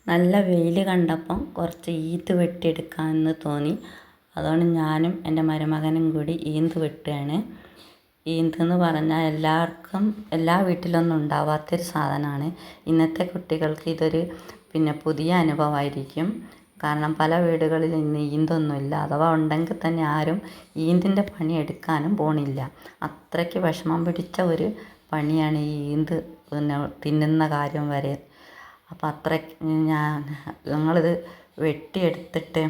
നല്ല വെയിൽ കണ്ടപ്പം കുറച്ച് ഈത്ത് വെട്ടിയെടുക്കാമെന്ന് തോന്നി. അതുകൊണ്ട് ഞാനും എൻ്റെ മരുമകനും കൂടി ഈന്ത് വെട്ടുകയാണ്. ഈന്തെന്ന് പറഞ്ഞാൽ എല്ലാവർക്കും എല്ലാ വീട്ടിലൊന്നും ഉണ്ടാവാത്തൊരു സാധനമാണ്. ഇന്നത്തെ കുട്ടികൾക്ക് ഇതൊരു പുതിയ അനുഭവമായിരിക്കും. കാരണം പല വീടുകളിൽ ഇന്ന് ഈന്തൊന്നുമില്ല. അഥവാ ഉണ്ടെങ്കിൽ തന്നെ ആരും ഈന്തിൻ്റെ പണി എടുക്കാനും പോണില്ല. അത്രയ്ക്ക് വിഷമം പിടിച്ച ഒരു പണിയാണ് ഈ ഈന്ത് തിന്നുന്ന കാര്യം വരെ. അപ്പം അത്രയ്ക്ക് ഞങ്ങളിത് വെട്ടിയെടുത്തിട്ട്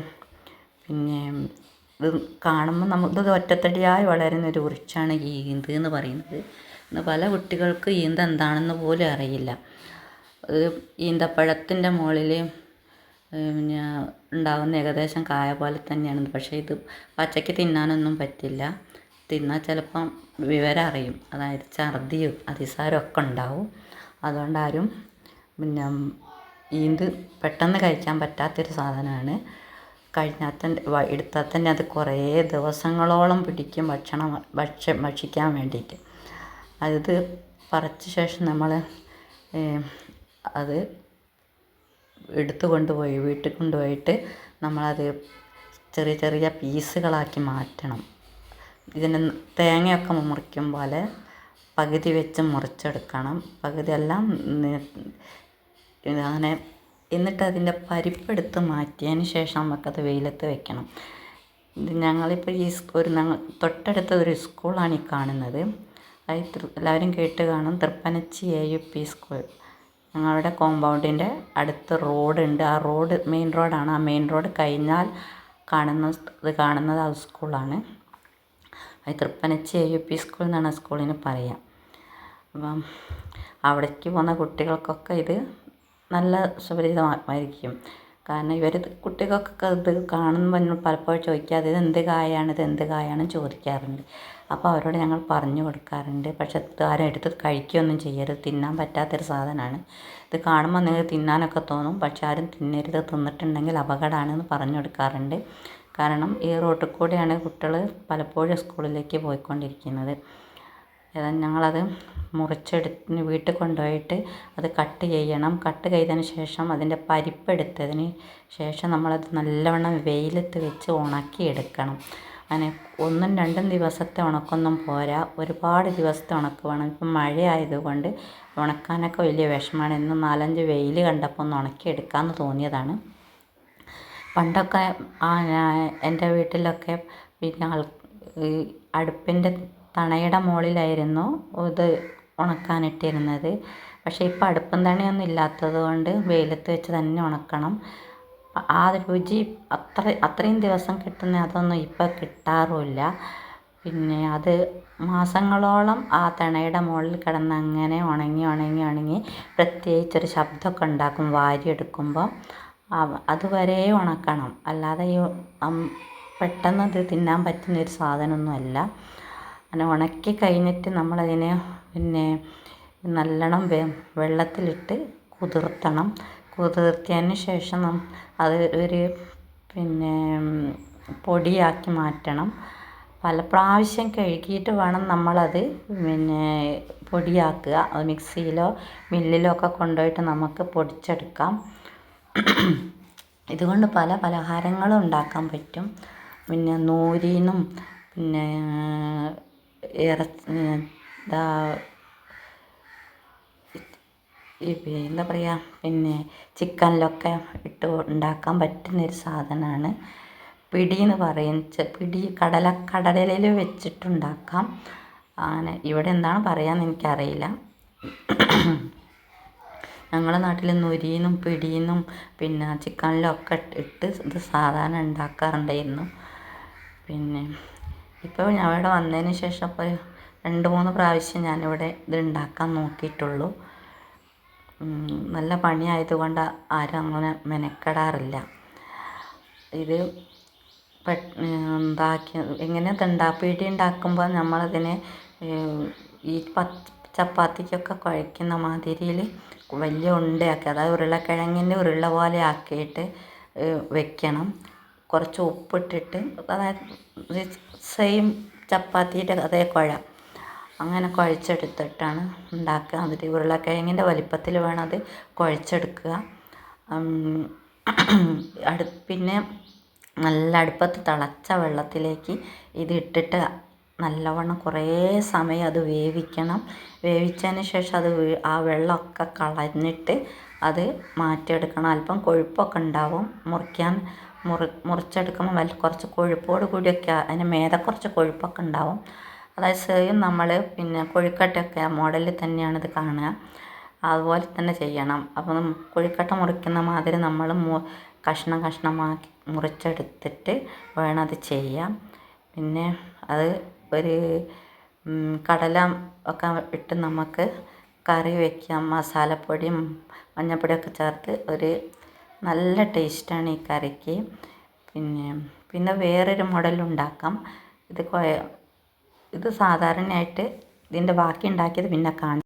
ഇത് കാണുമ്പോൾ ഇത് ഒറ്റത്തടിയായി വളരുന്നൊരു വൃക്ഷമാണ് ഈ ഈന്ത് എന്ന് പറയുന്നത്. ഇന്ന് പല കുട്ടികൾക്ക് ഈന്ത് എന്താണെന്ന് പോലും അറിയില്ല. ഈന്തപ്പഴത്തിൻ്റെ മുകളിൽ ഉണ്ടാകുന്ന ഏകദേശം കായ പോലെ തന്നെയാണ്. പക്ഷേ ഇത് പച്ചയ്ക്ക് തിന്നാനൊന്നും പറ്റില്ല. തിന്നാൽ ചിലപ്പം വിവരം അറിയും. അതായത് ഛർദിയും അതിസാരമൊക്കെ ഉണ്ടാവും. അതുകൊണ്ടാരും ഈന്ത് പെട്ടെന്ന് കഴിക്കാൻ പറ്റാത്തൊരു സാധനമാണ്. എടുത്താൽ തന്നെ അത് കുറേ ദിവസങ്ങളോളം പിടിക്കും ഭക്ഷിക്കാൻ വേണ്ടിയിട്ട്. അത് പറിച്ച ശേഷം നമ്മൾ അത് വീട്ടിൽ കൊണ്ടുപോയിട്ട് നമ്മളത് ചെറിയ ചെറിയ പീസുകളാക്കി മാറ്റണം. ഇതിന് തേങ്ങയൊക്കെ മുറിക്കും പോലെ പകുതി വെച്ച് മുറിച്ചെടുക്കണം. പകുതിയെല്ലാം അങ്ങനെ. എന്നിട്ട് അതിൻ്റെ പരിപ്പെടുത്ത് മാറ്റിയതിന് ശേഷം നമുക്കത് വെയിലത്ത് വെക്കണം. ഞങ്ങളിപ്പോൾ തൊട്ടടുത്ത ഒരു സ്കൂളാണ് ഈ കാണുന്നത്. എല്ലാവരും കേട്ട് കാണും, തൃപ്പനച്ചി AUP സ്കൂൾ. ഞങ്ങളുടെ കോമ്പൗണ്ടിൻ്റെ അടുത്ത് റോഡുണ്ട്. ആ റോഡ് മെയിൻ റോഡാണ്. ആ മെയിൻ റോഡ് കഴിഞ്ഞാൽ കാണുന്നത് ആ സ്കൂളാണ്. അത് തൃപ്പനച്ചി AUP സ്കൂൾ എന്നാണ് സ്കൂളിന് പറയാം. അപ്പം അവിടേക്ക് പോകുന്ന കുട്ടികൾക്കൊക്കെ ഇത് നല്ല സുപരിചിതമായിരിക്കും. കാരണം കുട്ടികൾക്കൊക്കെ ഇത് കാണുമ്പോൾ പലപ്പോഴും ചോദിക്കാതെ ഇത് എന്ത് കായാണെന്ന് ചോദിക്കാറുണ്ട്. അപ്പോൾ അവരോട് ഞങ്ങൾ പറഞ്ഞു കൊടുക്കാറുണ്ട്. പക്ഷെ ആരും എടുത്ത് കഴിക്കുകയൊന്നും ചെയ്യരുത്. തിന്നാൻ പറ്റാത്തൊരു സാധനമാണ്. ഇത് കാണുമ്പോൾ നിങ്ങൾക്ക് തിന്നാനൊക്കെ തോന്നും. പക്ഷെ ആരും തിന്നരുത്. തിന്നിട്ടുണ്ടെങ്കിൽ അപകടമാണെന്ന് പറഞ്ഞു കൊടുക്കാറുണ്ട്. കാരണം ഈ റോട്ടിൽ കൂടെയാണ് കുട്ടികൾ പലപ്പോഴും സ്കൂളിലേക്ക് പോയിക്കൊണ്ടിരിക്കുന്നത്. ഞങ്ങളത് മുറിച്ചെടുത്ത് വീട്ടിൽ കൊണ്ടുപോയിട്ട് അത് കട്ട് ചെയ്യണം. കട്ട് ചെയ്തതിന് ശേഷം അതിൻ്റെ പരിപ്പെടുത്തതിന് ശേഷം നമ്മളത് നല്ലവണ്ണം വെയിലത്ത് വെച്ച് ഉണക്കിയെടുക്കണം. അങ്ങനെ 1-2 ദിവസത്തെ ഉണക്കൊന്നും പോരാ, ഒരുപാട് ദിവസത്തെ ഉണക്ക് വേണം. ഇപ്പം മഴ ആയതുകൊണ്ട് ഉണക്കാനൊക്കെ വലിയ വിഷമമാണ്. ഇന്ന് 4-5 വെയിൽ കണ്ടപ്പോൾ ഒന്ന് ഉണക്കിയെടുക്കാമെന്ന് തോന്നിയതാണ്. പണ്ടൊക്കെ എൻ്റെ വീട്ടിലൊക്കെ അടുപ്പിൻ്റെ തണയുടെ മുകളിലായിരുന്നു ഇത് ഉണക്കാനിട്ടിരുന്നത്. പക്ഷേ ഇപ്പം അടുപ്പും തണയൊന്നും ഇല്ലാത്തത് കൊണ്ട് വെയിലത്ത് വെച്ച് തന്നെ ഉണക്കണം. ആ രുചി അത്രയും ദിവസം കിട്ടുന്ന അതൊന്നും ഇപ്പം കിട്ടാറുമില്ല. അത് മാസങ്ങളോളം ആ തണയുടെ മുകളിൽ കിടന്ന് അങ്ങനെ ഉണങ്ങി പ്രത്യേകിച്ചൊരു ശബ്ദമൊക്കെ ഉണ്ടാക്കും വാരിയെടുക്കുമ്പോൾ. അതുവരെ ഉണക്കണം. അല്ലാതെ പെട്ടെന്ന് ഇത് തിന്നാൻ പറ്റുന്നൊരു സാധനമൊന്നുമല്ല. അങ്ങനെ ഉണക്കി കഴിഞ്ഞിട്ട് നമ്മളതിനെ നല്ലോണം വെള്ളത്തിലിട്ട് കുതിർത്തണം. കുതിർത്തിയതിന് ശേഷം അത് ഒരു പൊടിയാക്കി മാറ്റണം. പല പ്രാവശ്യം കഴുകിയിട്ട് വേണം നമ്മളത് പൊടിയാക്കുക. അത് മിക്സിയിലോ മില്ലിലോ ഒക്കെ കൊണ്ടുപോയിട്ട് നമുക്ക് പൊടിച്ചെടുക്കാം. ഇതുകൊണ്ട് പല പലഹാരങ്ങളും ഉണ്ടാക്കാൻ പറ്റും. നൂരീന്നും എന്താ പറയുക ചിക്കനിലൊക്കെ ഇട്ട് ഉണ്ടാക്കാൻ പറ്റുന്നൊരു സാധനമാണ് പിടിയെന്ന് പറയും. കടലയിൽ വെച്ചിട്ടുണ്ടാക്കാം. അങ്ങനെ ഇവിടെ എന്താണ് പറയാന്ന് എനിക്കറിയില്ല. ഞങ്ങളുടെ നാട്ടിൽ നൂരീന്നും പിടിയെന്നും ചിക്കനിലൊക്കെ ഇട്ട് ഇത് സാധാരണ ഉണ്ടാക്കാറുണ്ടായിരുന്നു. ഇപ്പോൾ ഞാൻ ഇവിടെ വന്നതിന് ശേഷം ഇപ്പോൾ 2-3 പ്രാവശ്യം ഞാനിവിടെ ഇത് ഉണ്ടാക്കാൻ നോക്കിയിട്ടുള്ളൂ. നല്ല പണിയായതുകൊണ്ട് ആരും അങ്ങനെ മെനക്കെടാറില്ല. ഇത് പിടി ഉണ്ടാക്കുമ്പോൾ നമ്മളതിനെ ഈ ചപ്പാത്തിക്കൊക്കെ കുഴയ്ക്കുന്ന മാതിരിയിൽ വലിയ ഉണ്ടയാക്കി, അതായത് ഉരുളക്കിഴങ്ങിൻ്റെ ഉരുള പോലെ ആക്കിയിട്ട് വെക്കണം. കുറച്ച് ഉപ്പിട്ടിട്ട്, അതായത് സെയിം ചപ്പാത്തിയുടെ അതേ അങ്ങനെ കുഴച്ചെടുത്തിട്ടാണ് ഉണ്ടാക്കുക. അതിൽ ഉരുളക്കിഴങ്ങിൻ്റെ വലിപ്പത്തിൽ വേണം അത് കുഴച്ചെടുക്കുക. പിന്നെ നല്ല അടുപ്പത്ത് തിളച്ച വെള്ളത്തിലേക്ക് ഇത് ഇട്ടിട്ട് നല്ലവണ്ണം കുറേ സമയം അത് വേവിക്കണം. വേവിച്ചതിന് ശേഷം അത് ആ വെള്ളമൊക്കെ കളഞ്ഞിട്ട് അത് മാറ്റിയെടുക്കണം. അല്പം കൊഴുപ്പൊക്കെ ഉണ്ടാവും. മുറിച്ചെടുക്കുമ്പോൾ കുറച്ച് കൊഴുപ്പോട് കൂടിയൊക്കെ അതിന് മേലെ കുറച്ച് കൊഴുപ്പൊക്കെ ഉണ്ടാവും. അതായത് സെയിം നമ്മൾ പിന്നെ കൊഴുക്കട്ടയൊക്കെ മോഡലിൽ തന്നെയാണ് ഇത് കാണുക. അതുപോലെ തന്നെ ചെയ്യണം. അപ്പം കൊഴുക്കട്ട മുറിക്കുന്ന മാതിരി നമ്മൾ കഷ്ണമാക്കി മുറിച്ചെടുത്തിട്ട് വേണം അത് ചെയ്യാൻ. പിന്നെ അത് ഒരു കടല ഒക്കെ ഇട്ട് നമുക്ക് കറി വയ്ക്കാം. മസാലപ്പൊടിയും മഞ്ഞൾപ്പൊടിയൊക്കെ ചേർത്ത് ഒരു നല്ല ടേസ്റ്റാണ് ഈ കറിക്ക്. പിന്നെ വേറൊരു മോഡലുണ്ടാക്കാം. ഇത് സാധാരണയായിട്ട് ഇതിൻ്റെ ബാക്കി ഉണ്ടാക്കിയത് പിന്നെ കാണാം.